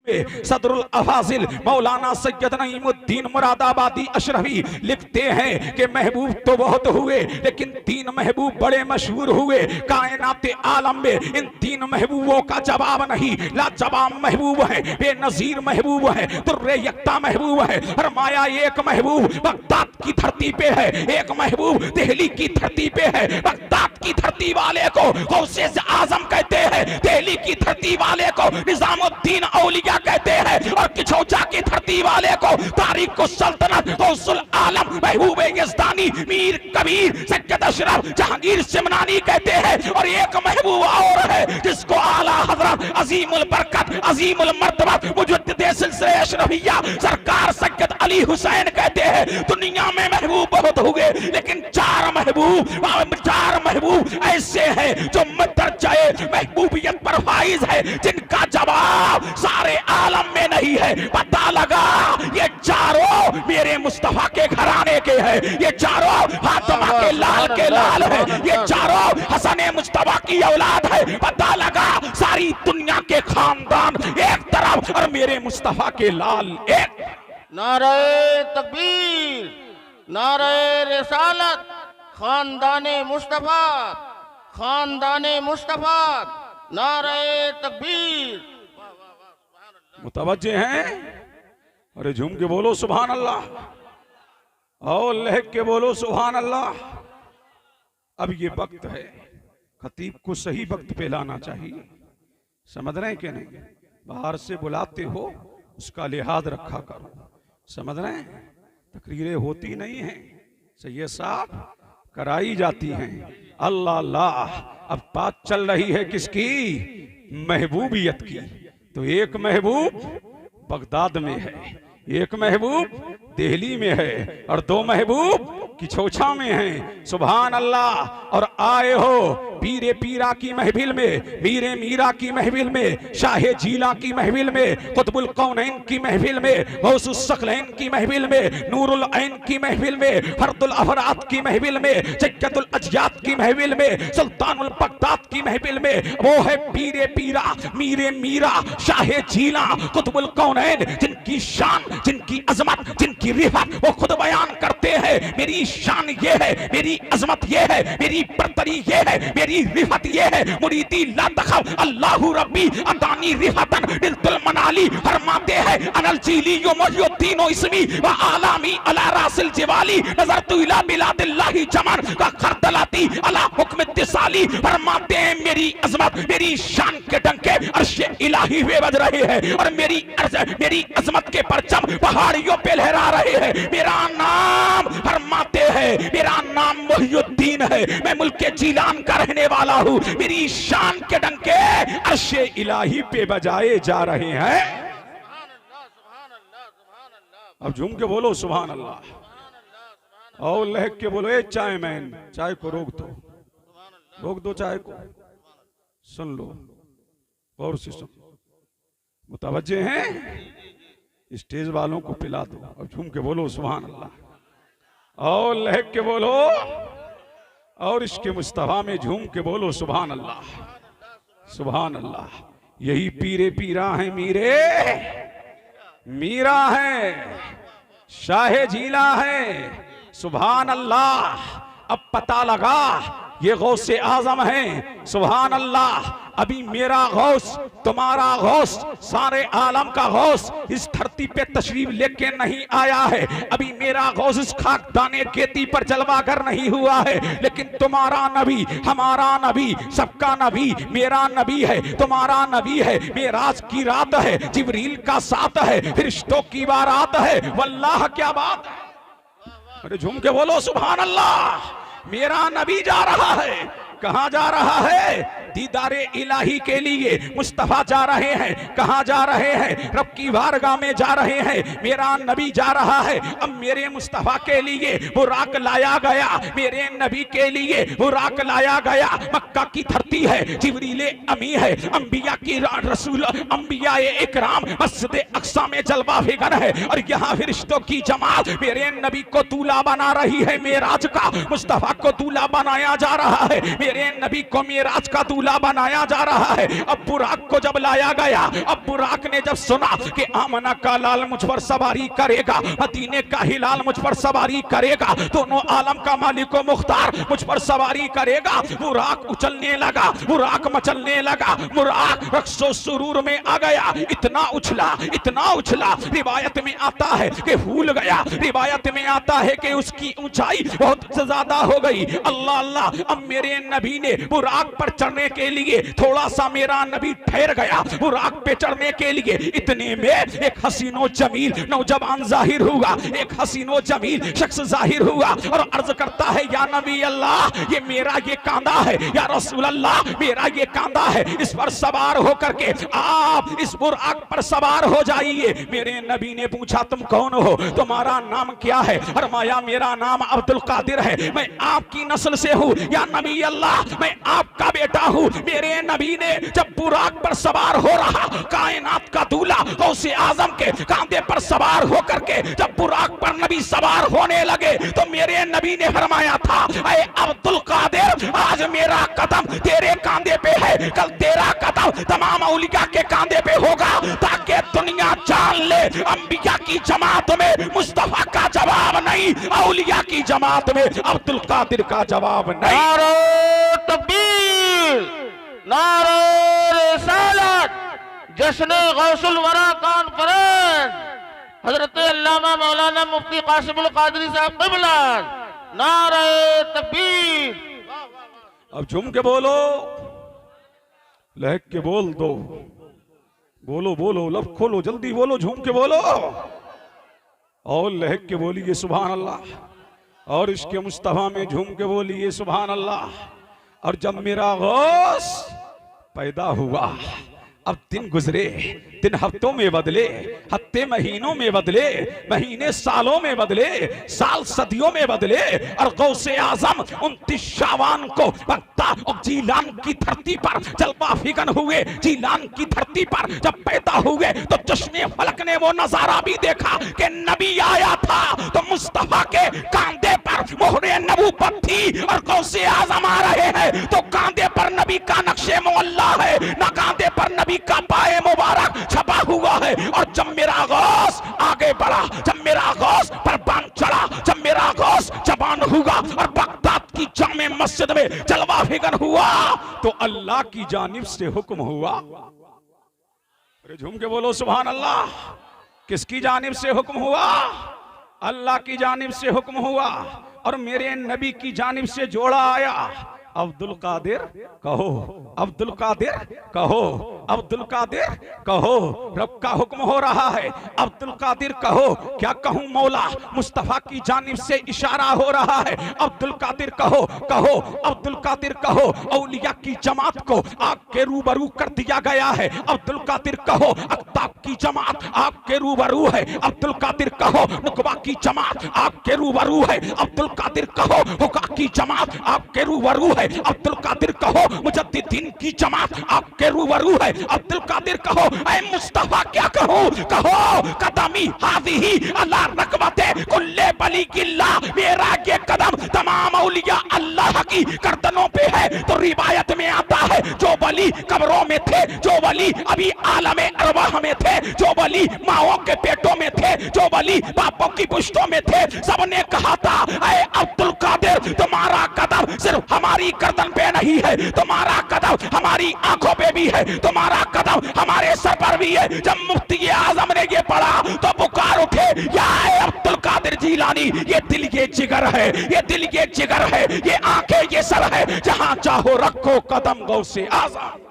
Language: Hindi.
सदरुल अफाजिल मौलाना सैयद नईमुद्दीन मुरादाबादी अशरफी लिखते हैं कि महबूब तो बहुत हुए लेकिन 3 महबूब बड़े मशहूर हुए कायनाते आलम में। इन 3 महबूबों का जवाब नहीं, लाजवाब महबूब है, बेनजीर महबूब है, तुर्रे यक्ता महबूब है। फरमाया एक महबूब बगदाद की धरती पे है, एक महबूब दिल्ली की धरती पे है। बगदाद की धरती वाले को गौसे आजम कहते हैं, दिल्ली की धरती वाले को निजामुद्दीन औलिया कहते हैं, और किछौचा की धरती वाले को तारीख सल्तनत गौसुल आलम महबूब यज़दानी मीर कबीर सैयद अशरफ जहांगीर सिमनानी कहते हैं। और एक महबूब और है जिसको आला हजरत अजीमुल बरकत अजीमुल मर्तबा मुजद्दिद सिलसिले अशरफिया सरकार सैयद अली हुसैन कहते हैं। दुनिया में महबूब बहुत हुए लेकिन 4 महबूब ऐसे हैं जो दर्जाए महबूबियत पर फाइज है, जिनका जवाब सारे आलम में नहीं है। पता लगा ये चारों मेरे मुस्तफा के घराने के हैं, ये चारों फातिमा के लाल के लाल है, ये चारों हसन मुस्तफा की औलाद है। पता लगा सारी दुनिया के खानदान एक तरफ और मेरे मुस्तफा के लाल एक। नारे तकबीर, नारे रिसालत, खानदाने मुस्तफा, खानदाने मुस्तफा, नारे तकबीर। मुतवज्जे हैं? अरे झूम के बोलो सुभान अल्लाह, और लहक के बोलो सुभान अल्लाह। अब ये वक्त है, खतीब को सही वक्त पे लाना चाहिए, समझ रहे हैं कि नहीं? बाहर से बुलाते हो उसका लिहाज रखा करो, समझ रहे हैं? तकरीरें होती नहीं हैं, सैयद साहब कराई जाती हैं। अल्लाह अल्लाह, अब बात चल रही है किसकी? महबूबियत की। तो एक महबूब बगदाद में है, एक महबूब दिल्ली में है, और 2 महबूब किछौछा में हैं। सुभान अल्लाह। और आए हो पीरे पीरा की महफिल में, मीरे मीरा की महफिल में, शाहे जीला की महफिल में, कुतुबुल कौनैन की महफिल में, गौसुस सकलैन की महफिल में, नूरुल ऐन की महफिल में, फर्दुल अफराद की महफिल में, जक्कतुल अजयात की महफिल में, सुल्तानुल बगदाद की महफिल में। वो है पीरे पीरा, मीरे मीरा, शाहे जीला, कुतुबुल कौनैन, जिनकी शान, जिनकी अजमत, जिनकी रिफत वो खुद बयान करते हैं। मेरी शान ये है, मेरी अजमत ये है, मेरी बरतरी ये है, मेरी रिफत ये है। मुरीदी ला तखफ अल्लाहु रब्बी अतानी रिफतन दिलतुल मनाली। फरमाते हैं अनल जीली यो मुहियुद्दीन इस्मी व आलामी अला रासिल जिवाली नजरतु इला बिलादिल्लाहि जमान का खरदलाती अला हुक्म इत्तिसाली। फरमाते हैं मेरी अजमत, मेरी शान के डंके अर्श इलाही पे बज रहे हैं, और मेरी अजमत के परचम पहाड़ियों पे लहरा रहे हैं। मेरा नाम फरमाते हैं, मेरा नाम मुहियुद्दीन है, मैं मुल्के जीलान का रहने वाला हूँ। मेरी शान के डंके अर्शे इलाही पे बजाए जा रहे हैं। अब झूम के बोलो सुभान अल्लाह, और लहक के बोलो ए चाय मैन, चाय को रोक दो, रोक दो चाय को, सुन लो गौर से सुन। मुतवज्जे हैं? स्टेज वालों को पिला दो। और झूम के बोलो सुभान अल्लाह, और लहक के बोलो, और इसके मुस्तफा में झूम के बोलो सुभान अल्लाह, सुभान अल्लाह। यही पीरे पीरा है, मीरे मीरा है, शाहे जीला है। सुभान अल्लाह। अब पता लगा ये गौसे आजम है। सुभान अल्लाह। अभी मेरा गौस, तुम्हारा गौस, सारे आलम का गौस इस धरती पे तशरीफ लेके नहीं आया है। अभी मेरा गौस इस खाकदाने खेती पर जलवागर नहीं हुआ है, लेकिन तुम्हारा नबी, हमारा नबी, सबका नबी, मेरा नबी है, तुम्हारा नबी है। मेराज की रात है, जिब्रील का साथ है, फरिश्तों की बारात है। वल्लाह क्या बात है। अरे झूम के बोलो सुभान अल्लाह। मेरा नबी जा रहा है, कहां जा रहा है? दीदारे इलाही के लिए मुस्तफा जा रहे हैं। कहां जा रहे हैं? रब की बारगाह में जा रहे हैं। मेरा नबी जा रहा है। अब मेरे मुस्तफा के लिए बुराक लाया गया, मेरे नबी के लिए बुराक लाया गया। मक्का की धरती है, जिब्रील अमी है, अंबिया की रसूल, अंबिया इकराम मस्जिद अक्सा में जलवा फिगर है, और यहाँ फरिश्तों की जमात मेरे नबी को दूल्हा बना रही है। मेराज का मुस्तफा को दूल्हा बनाया जा रहा है। मेरे नबी को मेराज का दूल्हा बनाया जा रहा है। अब बुराक को जब लाया गया, अब बुराक ने जब सुना कि आमना का लाल मुझ पर सवारी करेगा, मदीने का हिलाल मुझ पर सवारी करेगा, दोनों आलम का मालिक व मुख्तार मुझ पर सवारी करेगा, बुराक उछलने लगा, बुराक मचलने लगा, बुराक रक्सो सुरूर में आ गया। इतना उछला, रिवायत में आता है कि भूल गया, रिवायत में आता है कि उसकी ऊंचाई बहुत ज्यादा हो गई। अल्लाह अल्लाह, अब मेरे नबी ने बुराक पर चढ़ने के लिए थोड़ा सा मेरा नबी ठहर गया, बुराक पे चढ़ने के लिए। इतने में एक हसीनो जमील नौजवान जाहिर हुआ, एक हसीनो जमील शख्स जाहिर हुआ और अर्ज करता है, या नबी अल्लाह, ये मेरा ये कांधा है, या रसूल अल्लाह मेरा ये कांधा है, इस पर सवार होकर के आप इस बुराक पर सवार हो जाइए। मेरे नबी ने पूछा, तुम कौन हो, तुम्हारा नाम क्या है? फरमाया, मेरा नाम अब्दुल कादिर है, मैं आपकी नस्ल से हूँ। या नबी अल्लाह, मैं आपका बेटा हूँ। मेरे नबी ने जब बुराक पर सवार हो रहा, कायनात का दूल्हा गौसे आजम के कांधे पर सवार होकर के जब बुराक पर नबी सवार होने लगे, तो मेरे नबी ने फरमाया था, ऐ अब्दुल कादिर, आज मेरा कदम तेरे कांधे पे है, कल तेरा कदम तमाम औलिया के कांधे पे होगा, ताकि दुनिया जान ले, अंबिया की जमात में मुस्तफा का जवाब नहीं, औलिया की जमात में अब्दुल कादिर का जवाब नहीं। नारे तकबीर, नारे रिसालत, जश्न गौसुल वरा कॉन्फ्रेंस, हजरत अल्लामा मौलाना मुफ्ती कासिमुल कादरी साहब क़िबला, नारे तकबीर। अब झूम के बोलो, लहक के बोल दो, बोलो बोलो, लब खोलो, जल्दी बोलो, झूम के बोलो और लहक के बोलिए सुभान अल्लाह, और इसके मुस्तफा में झूम के बोलिए सुभान अल्लाह। और जब मेरा गौस पैदा हुआ, अब दिन गुजरे, दिन हफ्तों में बदले, हफ्ते महीनों में बदले, महीने सालों में बदले, साल सदियों में बदले, और गौसे आजम 29 शाबान को बक्ता और जीलान की धरती पर जलवा फिगन हुए। जीलान की धरती पर जब पैदा हुए तो चश्मे फलक ने वो नजारा भी देखा कि नबी आया था, तो मुस्तफा के कांधे पर मोहरे नबूवत थी और गौसे आजम आ रहे हैं, तो कांधे पर नबी का नक्शे मोहल्ला है, ना कांधे पर नबी का पाए मुबारक छपा हुआ है। और जब मेरा गौस आगे बढ़ा, जब मेरा गौस परवान चढ़ा, जब मेरा गौस जवान हुआ और बगदाद की जामे मस्जिद में जलवा फिगर हुआ, तो अल्लाह की जानिब से हुक्म हुआ। अरे झूम के बोलो सुभान अल्लाह। किसकी जानिब से हुक्म हुआ? अल्लाह की जानिब से हुक्म हुआ और मेरे नबी की जानिब से जोड़ा आया। अब्दुल कादिर कहो, अब्दुल कादिर कहो, अब्दुल कादिर कहो। रब का हुक्म हो रहा है, अब्दुल कादिर कहो। क्या कहूं मौला, मुस्तफा की जानिब से इशारा हो रहा है, अब्दुल कादिर कहो, कहो अब्दुल कादिर कहो। औलिया की जमात को आग के रूबरू कर दिया गया है, अब्दुल कादिर कहो। अख्ताब की जमात आग के रूबरू है, अब्दुल कादिर कहो। नुकबा की जमात आग के रूबरू है, अब्दुल कादिर कहो। हुक्का की जमात आग के रूबरू है, अब्दुल कादिर कहो। मुजद्दिदीन की जमात आपके रूबरू है, अब्दुल कादिर कहो। ऐ मुस्तफा क्या कहो, कहो कदमी हाज़िही अला रकबते कुल्ले बली किल्ला। मेरा ये कदम तमाम औलिया अल्लाह की गर्दनों पे है। तो रिवायत में आता है, जो वली कब्रों में थे, जो वली अभी आलमे अरवाह में थे, जो वली माओं के पेटों में थे, जो वली बापों की पुश्तों में थे, सबने कहा था, ऐ अब्दुल कादिर तुम्हारा कदम सिर्फ हमारी गर्दन पे नहीं है, तुम्हारा कदम हमारी आंखों पे भी है, तुम्हारा कदम हमारे सर पर भी है। जब मुफ्ती आजम ने ये पढ़ा तो पुकार उठे, या अब्दुल कादिर जीलानी, ये दिल ये जिगर है, ये दिल ये जिगर है, ये आंखें ये सर है, जहां चाहो रखो कदम गौसे आजम।